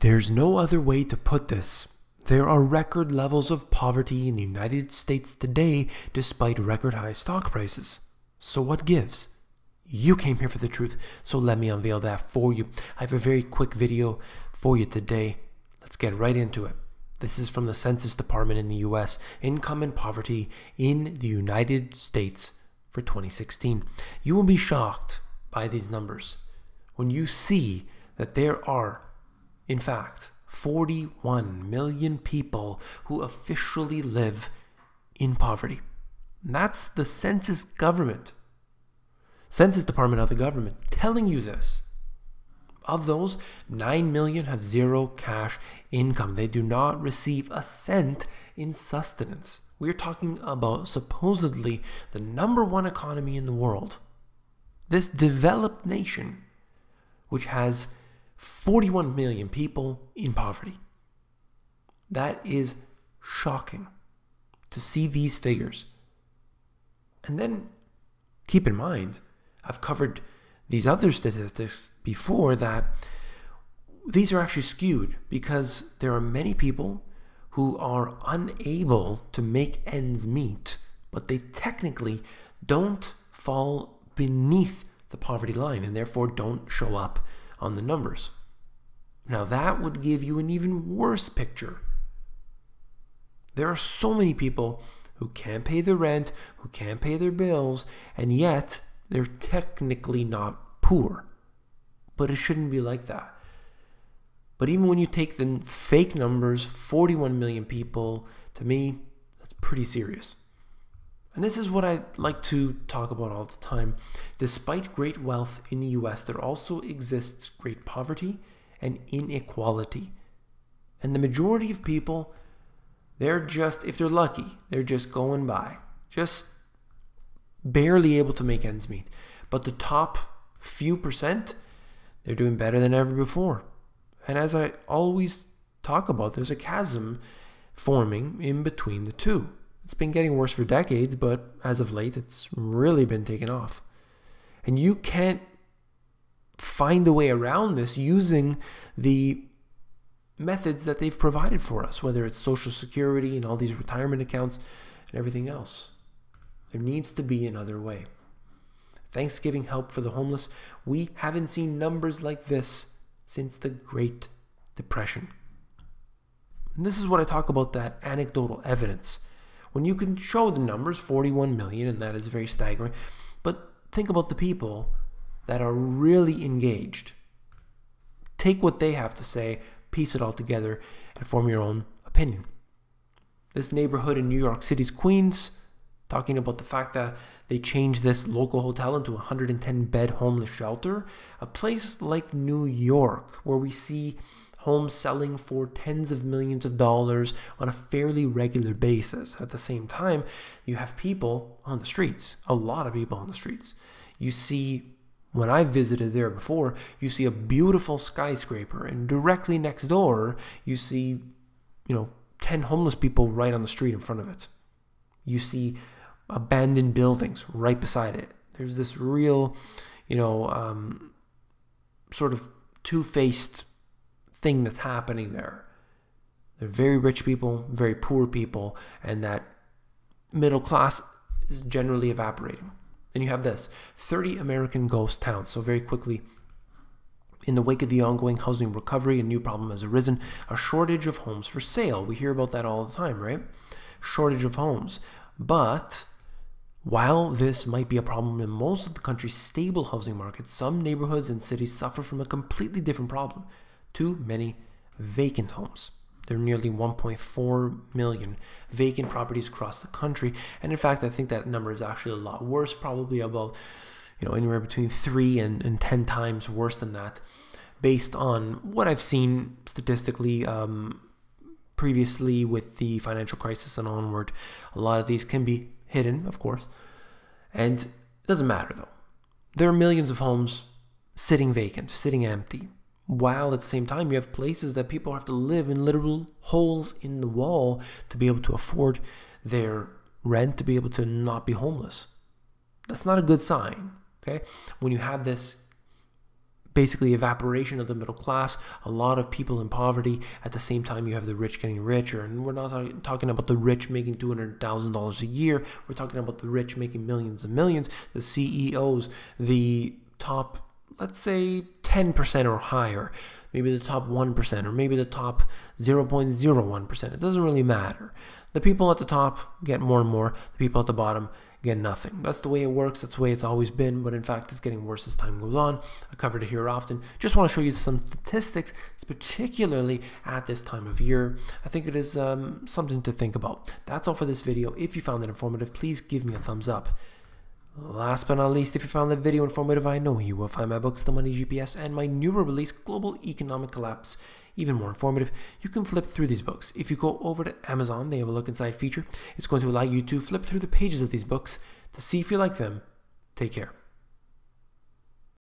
There's no other way to put this. There are record levels of poverty in the United States today despite record high stock prices. So what gives? You came here for the truth, so let me unveil that for you. I have a very quick video for you today. Let's get right into it. This is from the Census Department in the US, income and poverty in the United States for 2016. You will be shocked by these numbers when you see that there are, in fact, 41 million people who officially live in poverty. And that's the Census Department of the government telling you this. Of those, 9 million have zero cash income. They do not receive a cent in sustenance. We're talking about supposedly the #1 economy in the world. This developed nation, which has 41 million people in poverty. That is shocking to see these figures. And then keep in mind, I've covered these other statistics before, that these are actually skewed because there are many people who are unable to make ends meet, but they technically don't fall beneath the poverty line and therefore don't show up on the numbers. Now that would give you an even worse picture. There are so many people who can't pay their rent, who can't pay their bills, and yet they're technically not poor. But it shouldn't be like that. But even when you take the fake numbers, 41 million people, to me, that's pretty serious. And this is what I like to talk about all the time. Despite great wealth in the US, there also exists great poverty and inequality. And the majority of people, they're just, if they're lucky, they're just going by, just barely able to make ends meet. But the top few percent, they're doing better than ever before. And as I always talk about, there's a chasm forming in between the two. It's been getting worse for decades, but as of late, it's really been taken off. And you can't find a way around this using the methods that they've provided for us, whether it's Social Security and all these retirement accounts and everything else. There needs to be another way. Thanksgiving help for the homeless. We haven't seen numbers like this since the Great Depression. And this is what I talk about, that anecdotal evidence. When you can show the numbers, 41 million, and that is very staggering, but think about the people that are really engaged. Take what they have to say, piece it all together, and form your own opinion. This neighborhood in New York City's Queens, talking about the fact that they changed this local hotel into a 110-bed homeless shelter. A place like New York, where we see homes selling for tens of millions of dollars on a fairly regular basis. At the same time, you have people on the streets, a lot of people on the streets. You see, when I visited there before, you see a beautiful skyscraper, and directly next door, you see, 10 homeless people right on the street in front of it. You see abandoned buildings right beside it. There's this real, sort of two-faced thing that's happening there. They're very rich people, very poor people, and that middle class is generally evaporating. Then you have this, 30 American ghost towns. So very quickly, in the wake of the ongoing housing recovery, a new problem has arisen, a shortage of homes for sale. We hear about that all the time, right? Shortage of homes. But while this might be a problem in most of the country's stable housing markets, some neighborhoods and cities suffer from a completely different problem. Too many vacant homes. There are nearly 1.4 million vacant properties across the country. And in fact, I think that number is actually a lot worse, probably about, anywhere between 3 and 10 times worse than that, based on what I've seen statistically previously with the financial crisis and onward. A lot of these can be hidden, of course. And it doesn't matter, though. There are millions of homes sitting vacant, sitting empty, while at the same time you have places that people have to live in literal holes in the wall to be able to afford their rent, to be able to not be homeless. That's not a good sign, okay? When you have this basically evaporation of the middle class, a lot of people in poverty. At the same time, you have the rich getting richer, and we're not talking about the rich making $200,000 a year. We're talking about the rich making millions and millions, the CEOs, the top, let's say 10% or higher, maybe the top 1%, or maybe the top 0.01%. It doesn't really matter. The people at the top get more and more, the people at the bottom get nothing. That's the way it works. That's the way it's always been, but in fact, it's getting worse as time goes on. I covered it here often. Just want to show you some statistics, particularly at this time of year. I think it is something to think about. That's all for this video. If you found it informative, please give me a thumbs up. Last but not least, if you found the video informative, I know you will find my books, The Money GPS, and my newer release, Global Economic Collapse, even more informative. You can flip through these books. If you go over to Amazon, they have a look inside feature. It's going to allow you to flip through the pages of these books to see if you like them. Take care.